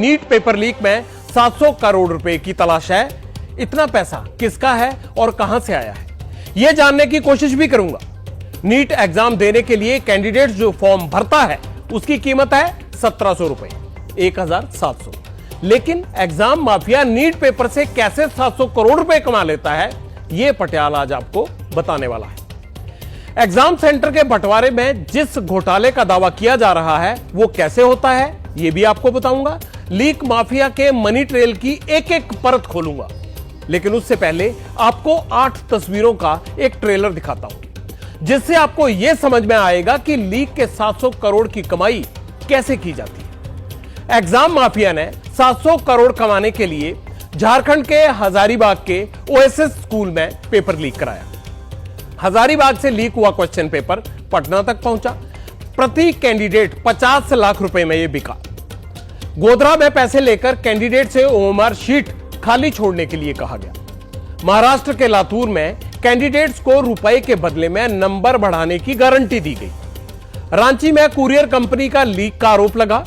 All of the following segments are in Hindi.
नीट पेपर लीक में 700 करोड़ रुपए की तलाश है। इतना पैसा किसका है और कहां से आया है, यह जानने की कोशिश भी करूंगा। नीट एग्जाम देने के लिए कैंडिडेट जो फॉर्म भरता है उसकी कीमत है 1700 रुपए, 1700। लेकिन एग्जाम माफिया नीट पेपर से कैसे 700 करोड़ रुपए कमा लेता है, यह पटियाला आज आपको बताने वाला है। एग्जाम सेंटर के बंटवारे में जिस घोटाले का दावा किया जा रहा है वो कैसे होता है, यह भी आपको बताऊंगा। लीक माफिया के मनी ट्रेल की एक एक परत खोलूंगा, लेकिन उससे पहले आपको 8 तस्वीरों का एक ट्रेलर दिखाता हूं, जिससे आपको यह समझ में आएगा कि लीक के 700 करोड़ की कमाई कैसे की जाती है। एग्जाम माफिया ने 700 करोड़ कमाने के लिए झारखंड के हजारीबाग के ओएसएस स्कूल में पेपर लीक कराया। हजारीबाग से लीक हुआ क्वेश्चन पेपर पटना तक पहुंचा। प्रति कैंडिडेट 50 लाख रुपए में यह बिका। गोधरा में पैसे लेकर कैंडिडेट से ओएमआर शीट खाली छोड़ने के लिए कहा गया। महाराष्ट्र के लातूर में कैंडिडेट्स को रुपए के बदले में नंबर बढ़ाने की गारंटी दी गई। रांची में कुरियर कंपनी का लीक का आरोप लगा।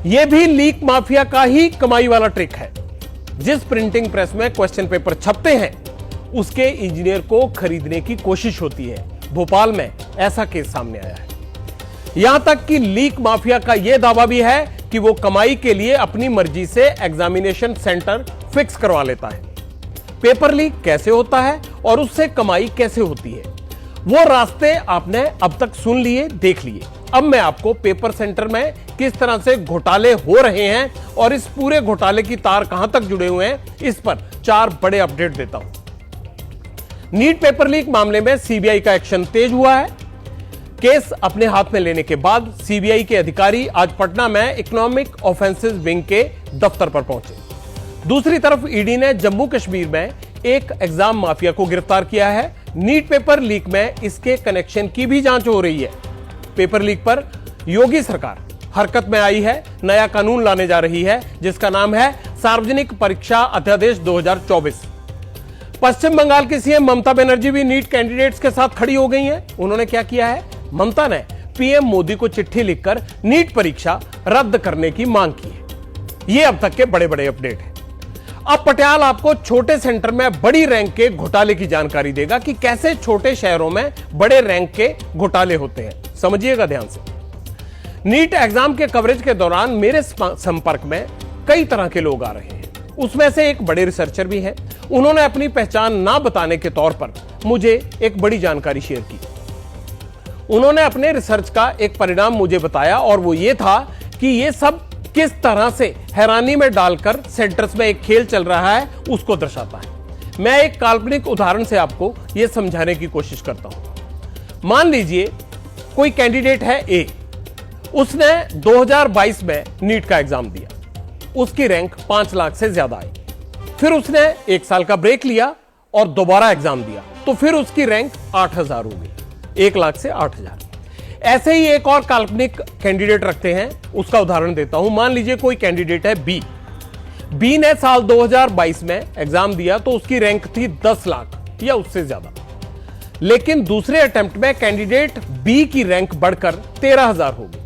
यह भी लीक माफिया का ही कमाई वाला ट्रिक है। जिस प्रिंटिंग प्रेस में क्वेश्चन पेपर छपते हैं उसके इंजीनियर को खरीदने की कोशिश होती है। भोपाल में ऐसा केस सामने आया है। यहां तक कि लीक माफिया का यह दावा भी है कि वो कमाई के लिए अपनी मर्जी से एग्जामिनेशन सेंटर फिक्स करवा लेता है। पेपर लीक कैसे होता है और उससे कमाई कैसे होती है, वो रास्ते आपने अब तक सुन लिए, देख लिए। अब मैं आपको पेपर सेंटर में किस तरह से घोटाले हो रहे हैं और इस पूरे घोटाले की तार कहां तक जुड़े हुए हैं, इस पर 4 बड़े अपडेट देता हूं। नीट पेपर लीक मामले में सीबीआई का एक्शन तेज हुआ है। केस अपने हाथ में लेने के बाद सीबीआई के अधिकारी आज पटना में इकोनॉमिक ऑफेंसेस विंग के दफ्तर पर पहुंचे। दूसरी तरफ ईडी ने जम्मू कश्मीर में एक एग्जाम माफिया को गिरफ्तार किया है। नीट पेपर लीक में इसके कनेक्शन की भी जांच हो रही है। पेपर लीक पर योगी सरकार हरकत में आई है। नया कानून लाने जा रही है जिसका नाम है सार्वजनिक परीक्षा अध्यादेश 2024। पश्चिम बंगाल की सीएम ममता बनर्जी भी नीट कैंडिडेट्स के साथ खड़ी हो गई हैं। उन्होंने क्या किया है, ममता ने पीएम मोदी को चिट्ठी लिखकर नीट परीक्षा रद्द करने की मांग की है। ये अब तक के बड़े बड़े अपडेट हैं। अब पटियाल आपको छोटे सेंटर में बड़ी रैंक के घोटाले की जानकारी देगा कि कैसे छोटे शहरों में बड़े रैंक के घोटाले होते हैं। समझिएगा ध्यान से। नीट एग्जाम के कवरेज के दौरान मेरे संपर्क में कई तरह के लोग आ रहे हैं। उसमें से एक बड़े रिसर्चर भी हैं। उन्होंने अपनी पहचान ना बताने के तौर पर मुझे एक बड़ी जानकारी शेयर की। उन्होंने अपने रिसर्च का एक परिणाम मुझे बताया और वो ये था कि ये सब किस तरह से हैरानी में डालकर सेंटर्स में एक खेल चल रहा है उसको दर्शाता है। मैं एक काल्पनिक उदाहरण से आपको यह समझाने की कोशिश करता हूं। मान लीजिए कोई कैंडिडेट है ए, उसने 2022 में नीट का एग्जाम दिया, उसकी रैंक 5 लाख से ज्यादा आई। फिर उसने 1 साल का ब्रेक लिया और दोबारा एग्जाम दिया, तो फिर उसकी रैंक 8000 हो गई, 1 लाख से 8000। ऐसे ही एक और काल्पनिक कैंडिडेट रखते हैं, उसका उदाहरण देता हूं। मान लीजिए कोई कैंडिडेट है बी। बी ने साल 2022 में एग्जाम दिया तो उसकी रैंक थी 10 लाख या उससे ज्यादा। लेकिन दूसरे अटेम्प्ट में कैंडिडेट बी की रैंक बढ़कर 13000 हो गई।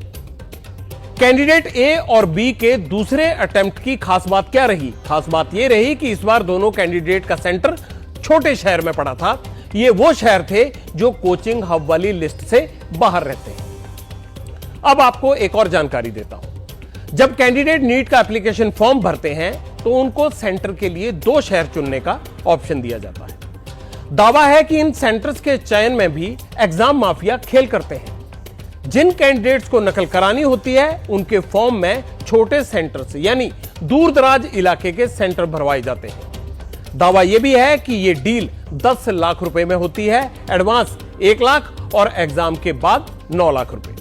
कैंडिडेट ए और बी के दूसरे अटेम्प्ट की खास बात क्या रही? खास बात यह रही कि इस बार दोनों कैंडिडेट का सेंटर छोटे शहर में पड़ा था। ये वो शहर थे जो कोचिंग हब वाली लिस्ट से बाहर रहते हैं। अब आपको एक और जानकारी देता हूं। जब कैंडिडेट नीट का एप्लीकेशन फॉर्म भरते हैं तो उनको सेंटर के लिए 2 शहर चुनने का ऑप्शन दिया जाता है। दावा है कि इन सेंटर्स के चयन में भी एग्जाम माफिया खेल करते हैं। जिन कैंडिडेट्स को नकल करानी होती है उनके फॉर्म में छोटे सेंटर्स यानी दूर दराज इलाके के सेंटर भरवाए जाते हैं। दावा यह भी है कि यह डील 10 लाख रुपए में होती है, एडवांस 1 लाख और एग्जाम के बाद 9 लाख रुपए।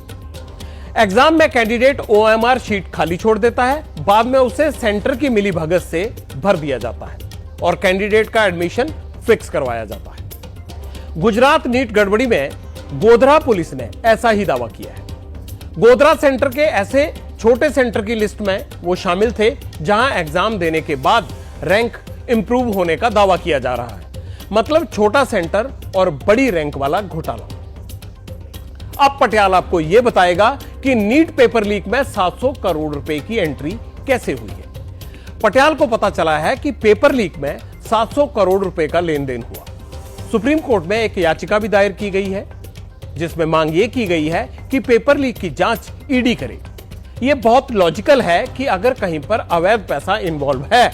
एग्जाम में कैंडिडेट ओएमआर शीट खाली छोड़ देता है, बाद में उसे सेंटर की मिलीभगत से भर दिया जाता है और कैंडिडेट का एडमिशन फिक्स करवाया जाता है। गुजरात नीट गड़बड़ी में गोधरा पुलिस ने ऐसा ही दावा किया है। गोधरा सेंटर के ऐसे छोटे सेंटर की लिस्ट में वो शामिल थे जहां एग्जाम देने के बाद रैंक इंप्रूव होने का दावा किया जा रहा है। मतलब छोटा सेंटर और बड़ी रैंक वाला घोटाला। अब पटियाला आपको यह बताएगा कि नीट पेपर लीक में 700 करोड़ रुपए की एंट्री कैसे हुई है। पटियाल को पता चला है कि पेपर लीक में 700 करोड़ रुपए का लेन देन हुआ। सुप्रीम कोर्ट में एक याचिका भी दायर की गई है जिसमें मांग यह की गई है कि पेपर लीक की जांच ईडी करे। यह बहुत लॉजिकल है कि अगर कहीं पर अवैध पैसा इन्वॉल्व है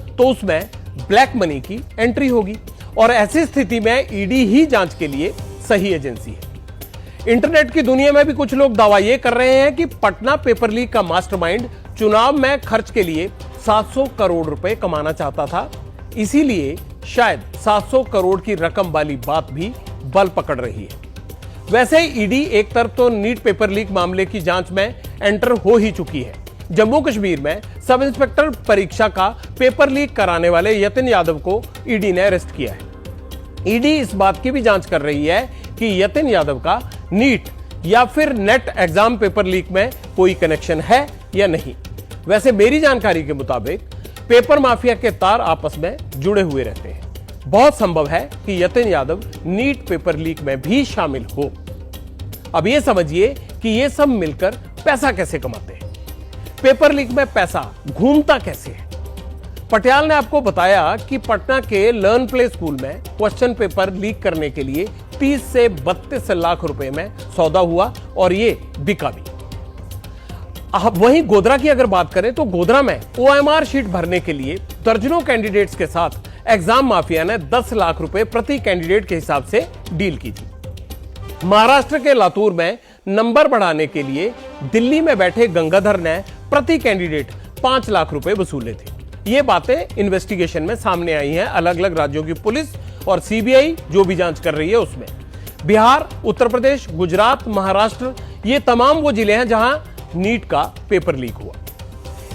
तो उसमें ब्लैक मनी की एंट्री होगी और ऐसी स्थिति में ईडी ही जांच के लिए सही एजेंसी है। इंटरनेट की दुनिया में भी कुछ लोग दावा यह कर रहे हैं कि पटना पेपर लीक का मास्टरमाइंड चुनाव में खर्च के लिए 700 करोड़ रुपए कमाना चाहता था, इसीलिए शायद 700 करोड़ की रकम वाली बात भी बल पकड़ रही है। वैसे ईडी एक तरफ तो नीट पेपर लीक मामले की जांच में एंटर हो ही चुकी है। जम्मू कश्मीर में सब इंस्पेक्टर परीक्षा का पेपर लीक कराने वाले यतिन यादव को ईडी ने अरेस्ट किया है। ईडी इस बात की भी जांच कर रही है कि यतिन यादव का नीट या फिर नेट एग्जाम पेपर लीक में कोई कनेक्शन है या नहीं। वैसे मेरी जानकारी के मुताबिक पेपर माफिया के तार आपस में जुड़े हुए रहते हैं। बहुत संभव है कि Yatin Yadav NEET paper leak में भी शामिल हो। अब यह समझिए कि ये सब मिलकर पैसा कैसे कमाते हैं, पेपर लीक में पैसा घूमता कैसे है। पटियाल ने आपको बताया कि पटना के लर्न प्ले स्कूल में क्वेश्चन पेपर लीक करने के लिए 30 से 32 लाख रुपए में सौदा हुआ और ये बिका भी। अब वहीं गोधरा की अगर बात करें तो गोधरा में ओएमआर शीट भरने के लिए दर्जनों कैंडिडेट्स के साथ एग्जाम माफिया ने 10 लाख रुपए प्रति कैंडिडेट के हिसाब से डील की थी। महाराष्ट्र के लातूर में नंबर बढ़ाने के लिए दिल्ली में बैठे गंगाधर ने प्रति कैंडिडेट 5 लाख रुपए वसूले थे। ये बातें इन्वेस्टिगेशन में सामने आई हैं। अलग अलग राज्यों की पुलिस और सीबीआई जो भी जांच कर रही है उसमें बिहार, उत्तर प्रदेश, गुजरात, महाराष्ट्र, ये तमाम वो जिले हैं जहां नीट का पेपर लीक हुआ।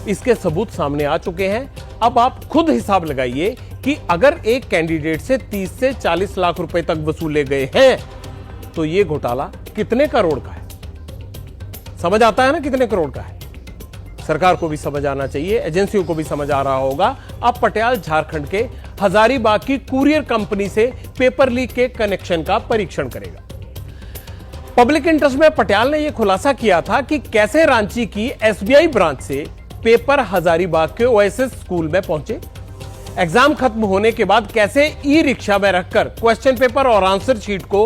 इसके सबूत सामने आ चुके हैं। अब आप खुद हिसाब लगाइए कि अगर एक कैंडिडेट से 30 से 40 लाख रुपए तक वसूले गए हैं तो यह घोटाला कितने करोड़ का है। समझ आता है ना कितने करोड़ का है। सरकार को भी समझ आना चाहिए, एजेंसियों को भी समझ आ रहा होगा। अब पटियाल झारखंड के हजारीबाग की कुरियर कंपनी से पेपर लीक के कनेक्शन का परीक्षण करेगा। पब्लिक इंटरेस्ट में पटियाल ने यह खुलासा किया था कि कैसे रांची की एसबीआई ब्रांच से पेपर हजारीबाग के ओएसएस स्कूल में पहुंचे। एग्जाम खत्म होने के बाद कैसे ई रिक्शा में रखकर क्वेश्चन पेपर और आंसर शीट को